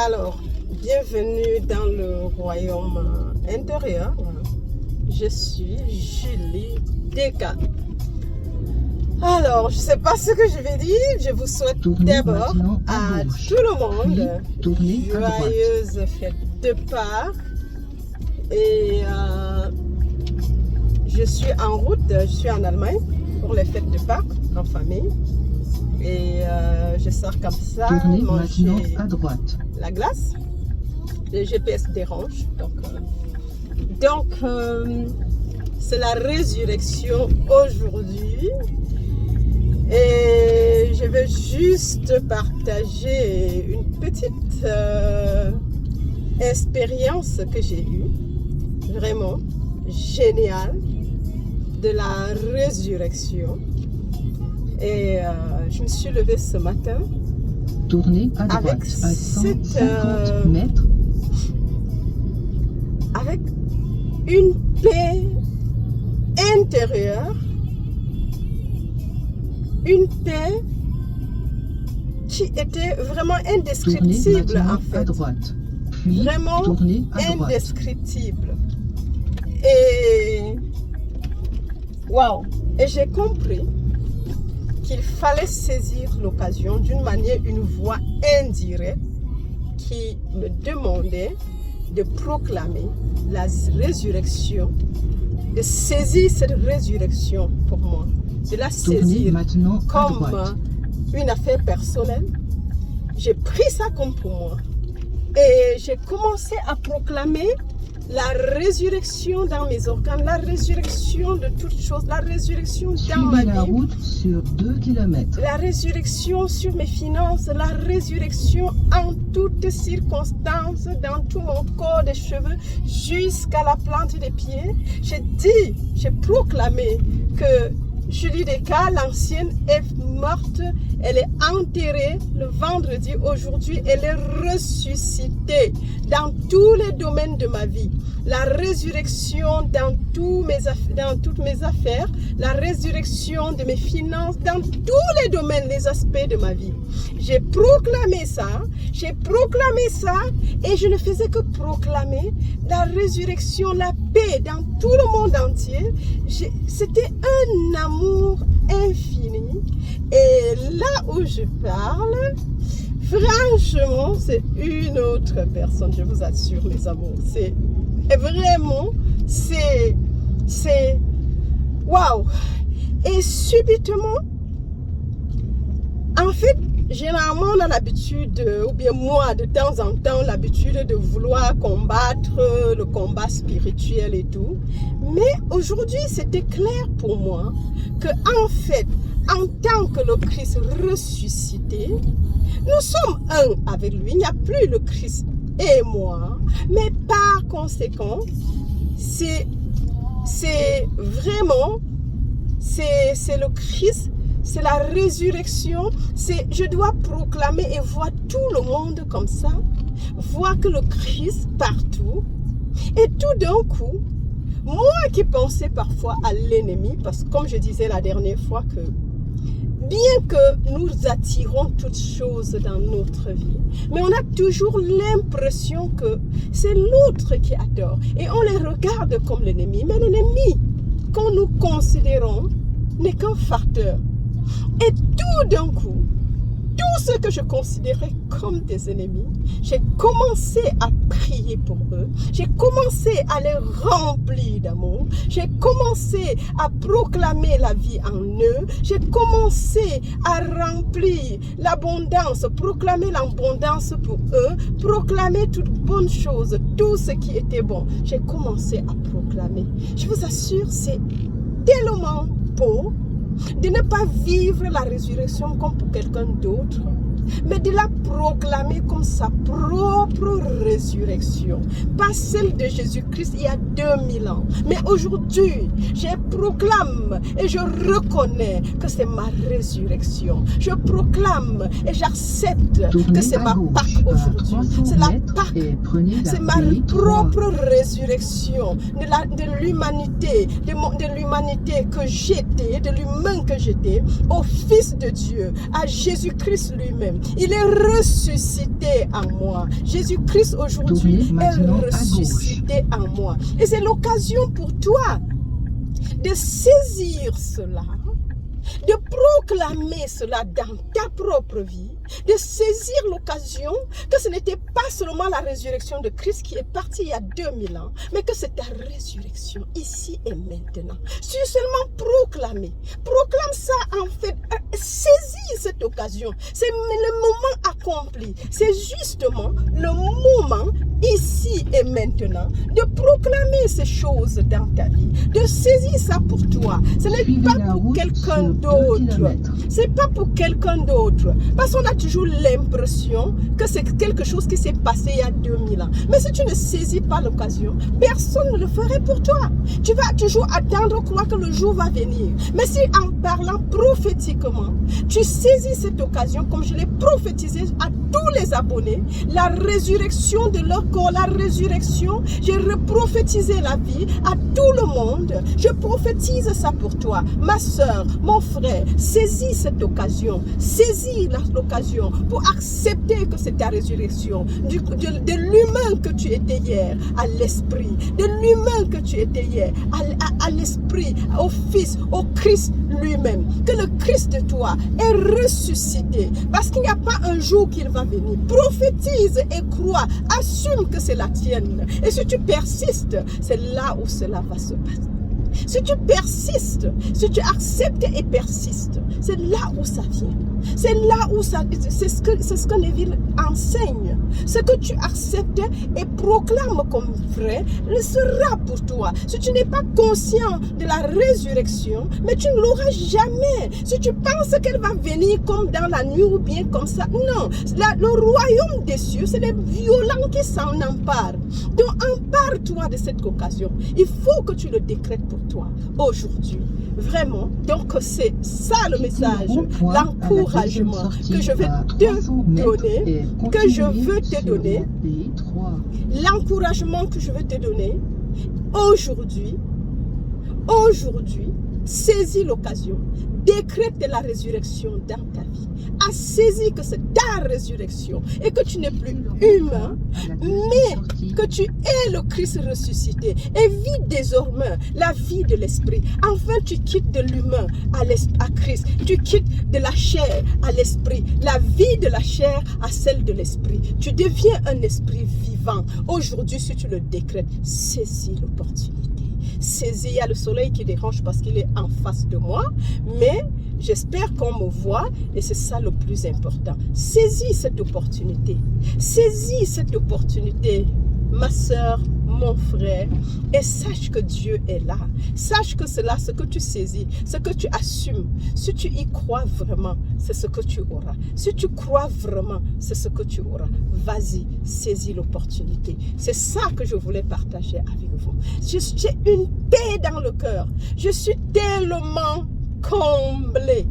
Alors, bienvenue dans le royaume intérieur. Je suis Julie Deka. Alors, je ne sais pas ce que je vais dire. Je vous souhaite d'abord à tout le monde joyeuse fête de Pâques. Et je suis en route, je suis en Allemagne pour les fêtes de Pâques en famille. Et je sors comme ça, manger à droite. La glace. Le GPS dérange. Donc c'est la résurrection aujourd'hui. Et je veux juste partager une petite expérience que j'ai eue, vraiment géniale, de la résurrection. Et je me suis levée ce matin. Tournez à droite avec à 150 mètres. Avec une paix intérieure, une paix qui était vraiment indescriptible en fait. À droite, puis vraiment tournez à droite. Indescriptible. Et waouh! Et j'ai compris qu'il fallait saisir l'occasion d'une manière, une voix indirecte qui me demandait de proclamer la résurrection, de saisir cette résurrection pour moi, de la saisir comme une affaire personnelle. J'ai pris ça comme pour moi et j'ai commencé à proclamer la résurrection dans mes organes, la résurrection de toutes choses, la résurrection dans ma vie. La route sur 2 km. La résurrection sur mes finances, la résurrection en toutes circonstances, dans tout mon corps des cheveux, jusqu'à la plante des pieds. J'ai proclamé que Julie Deka, l'ancienne, est morte, elle est enterrée le vendredi. Aujourd'hui, elle est ressuscitée dans tous les domaines de ma vie. La résurrection dans toutes mes affaires, la résurrection de mes finances, dans tous les domaines, les aspects de ma vie. J'ai proclamé ça et je ne faisais que proclamer la résurrection, la paix dans tout le monde entier. C'était un amour infini. Et là où je parle, franchement, c'est une autre personne, je vous assure, mes amours. C'est vraiment, c'est waouh! Et subitement, en fait, généralement, on a l'habitude, ou bien moi, de temps en temps, l'habitude de vouloir combattre le combat spirituel et tout. Mais aujourd'hui, c'était clair pour moi que, en fait, en tant que le Christ ressuscité, nous sommes un avec lui. Il n'y a plus le Christ et moi. Mais par conséquent, c'est vraiment, c'est le Christ. C'est la résurrection. Je dois proclamer et voir tout le monde comme ça. Voir que le Christ partout. Et tout d'un coup, moi qui pensais parfois à l'ennemi, parce que comme je disais la dernière fois que bien que nous attirons toutes choses dans notre vie, mais on a toujours l'impression que c'est l'autre qui a tort. Et on les regarde comme l'ennemi. Mais l'ennemi, quand nous considérons, n'est qu'un facteur. Et tout d'un coup, tout ce que je considérais comme des ennemis, j'ai commencé à prier pour eux. J'ai commencé à les remplir d'amour. J'ai commencé à proclamer la vie en eux. J'ai commencé à remplir l'abondance, proclamer l'abondance pour eux, proclamer toutes bonnes choses, tout ce qui était bon. J'ai commencé à proclamer. Je vous assure, c'est tellement beau de ne pas vivre la résurrection comme pour quelqu'un d'autre, mais de la proclamer comme sa propre résurrection. Pas celle de Jésus-Christ il y a 2000 ans. Mais aujourd'hui, je proclame et je reconnais que c'est ma résurrection. Je proclame et j'accepte que c'est ma Pâque aujourd'hui. C'est la Pâque. C'est ma propre résurrection de l'humanité, de l'humanité que j'étais, de l'humain que j'étais, au Fils de Dieu, à Jésus-Christ lui-même. Il est ressuscité en moi. Jésus-Christ aujourd'hui Tournez maintenant est à gauche. ressuscité en moi. Et c'est l'occasion pour toi de saisir cela, de proclamer cela dans ta propre vie, de saisir l'occasion que ce n'était pas seulement la résurrection de Christ qui est partie il y a 2000 ans, mais que c'est ta résurrection ici et maintenant. Si seulement proclamer, proclame ça en fait, saisis cette occasion, c'est le moment accompli, c'est justement le moment ici et maintenant de proclamer ces choses dans ta vie, de saisir ça pour toi. Ce n'est Suivez pas la pour route quelqu'un sur 2 d'autre. kilomètres. C'est pas pour quelqu'un d'autre. Parce qu'on a toujours l'impression que c'est quelque chose qui s'est passé il y a 2000 ans. Mais si tu ne saisis pas l'occasion, personne ne le ferait pour toi. Tu vas toujours attendre, croire que le jour va venir. Mais si en parlant prophétiquement, tu saisis cette occasion, comme je l'ai prophétisé à tous les abonnés, la résurrection de leur corps, la résurrection, j'ai reprophétisé la vie à tout le monde. Je prophétise ça pour toi. Ma soeur, mon frère, saisis cette occasion. Saisis l'occasion pour accepter que c'est ta résurrection. De l'humain que tu étais hier à l'esprit. De l'humain que tu étais hier à l'esprit, au Fils, au Christ lui-même. Que le Christ de toi est ressuscité. Parce qu'il n'y a pas un jour qu'il va venir. Prophétise et crois. Assume que c'est la tienne. Et si tu persistes, c'est là où cela va se passer. Si tu persistes, si tu acceptes et persistes, c'est là où ça vient. C'est là où ça, c'est ce que Neville enseigne. Ce que tu acceptes et proclames comme vrai, le sera pour toi. Si tu n'es pas conscient de la résurrection, mais tu ne l'auras jamais. Si tu penses qu'elle va venir comme dans la nuit ou bien comme ça, non. Le royaume des cieux, c'est les violents qui s'en emparent. Donc empare-toi de cette occasion. Il faut que tu le décrètes pour toi aujourd'hui. Vraiment. Donc c'est ça le message, l'encouragement que je vais te donner, que je veux te donner, l'encouragement que je veux te donner aujourd'hui, saisis l'occasion, décrète la résurrection dans ta vie, a saisi que c'est ta résurrection et que tu n'es plus humain, mais que tu es le Christ ressuscité et vis désormais la vie de l'esprit. Enfin, tu quittes de l'humain à Christ, tu quittes de la chair à l'esprit, la vie de la chair à celle de l'esprit. Tu deviens un esprit vivant. Aujourd'hui, si tu le décrètes, saisis l'opportunité. Saisis, il y a le soleil qui dérange parce qu'il est en face de moi, mais j'espère qu'on me voit et c'est ça le plus important. Saisis cette opportunité. Saisis cette opportunité, ma soeur, mon frère, et sache que Dieu est là. Sache que c'est là ce que tu saisis, ce que tu assumes. Si tu y crois vraiment, c'est ce que tu auras. Si tu crois vraiment, c'est ce que tu auras. Vas-y, saisis l'opportunité. C'est ça que je voulais partager avec vous. J'ai une paix dans le cœur. Je suis tellement comblée.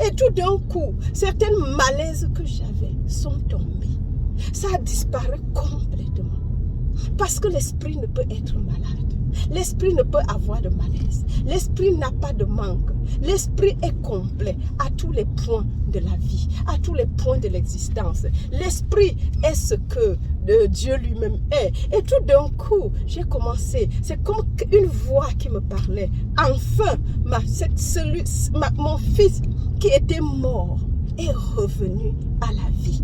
Et tout d'un coup, certains malaises que j'avais sont tombés. Ça a disparu complètement. Parce que l'esprit ne peut être malade. L'esprit ne peut avoir de malaise. L'esprit n'a pas de manque. L'esprit est complet à tous les points de la vie, à tous les points de l'existence. L'esprit est ce que Dieu lui-même est. Et tout d'un coup, j'ai commencé, c'est comme une voix qui me parlait. Enfin, mon fils qui était mort est revenu à la vie.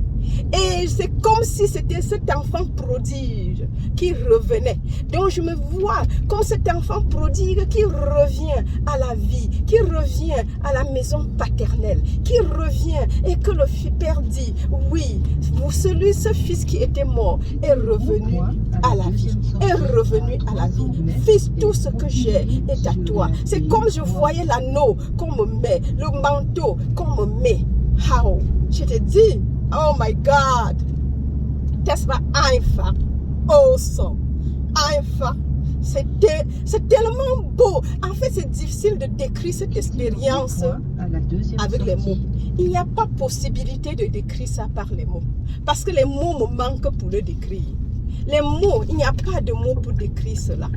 Et c'est comme si c'était cet enfant prodige qui revenait. Donc je me vois comme cet enfant prodigue qui revient à la vie, qui revient à la maison paternelle, qui revient et que le père dit, oui, ce fils qui était mort est revenu à la vie, est revenu à la vie. Fils, tout ce que j'ai est à toi. C'est comme je voyais l'anneau qu'on me met, le manteau qu'on me met. How? Je te dis, oh my God, das war einfach awesome, einfach. C'est tellement beau. En fait, c'est difficile de décrire cette expérience avec les mots. Il n'y a pas possibilité de décrire ça par les mots. Parce que les mots me manquent pour le décrire. Les mots, il n'y a pas de mots pour décrire cela.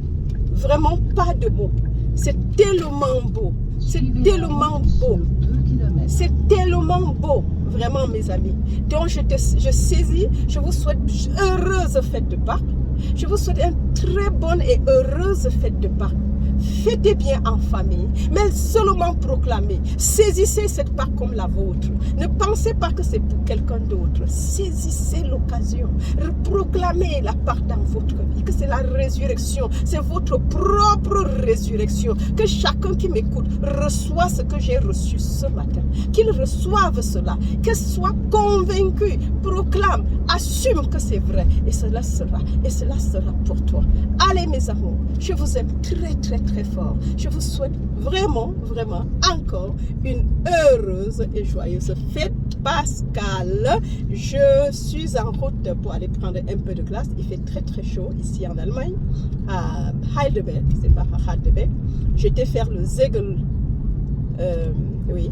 Vraiment pas de mots. C'est tellement beau. C'est Suivez la tellement route beau. sur 2 km. C'est tellement beau, vraiment, mes amis. Donc, je saisis, je vous souhaite heureuse fête de Pâques. Je vous souhaite une très bonne et heureuse fête de Pâques. Fêtez bien en famille, mais seulement proclamez. Saisissez cette Pâques comme la vôtre. Ne pensez pas que c'est pour quelqu'un d'autre. Saisissez l'occasion. Proclamez la Pâques dans votre vie, que c'est la résurrection. C'est votre propre résurrection. Que chacun qui m'écoute reçoit ce que j'ai reçu ce matin. Qu'il reçoive cela. Qu'il soit convaincu, proclame, assume que c'est vrai. Et cela sera pour toi. Allez mes amours, je vous aime très très très fort. Je vous souhaite vraiment, vraiment encore une heureuse et joyeuse fête pascale. Je suis en route pour aller prendre un peu de glace. Il fait très très chaud ici en Allemagne, à Heidelberg, c'est pas à Heidelberg. J'étais faire le Zegel, oui,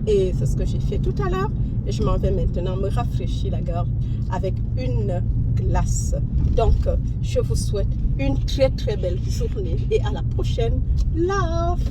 et c'est ce que j'ai fait tout à l'heure. Et je m'en vais maintenant me rafraîchir la gorge avec une glace. Donc, je vous souhaite une très très belle journée et à la prochaine. Love!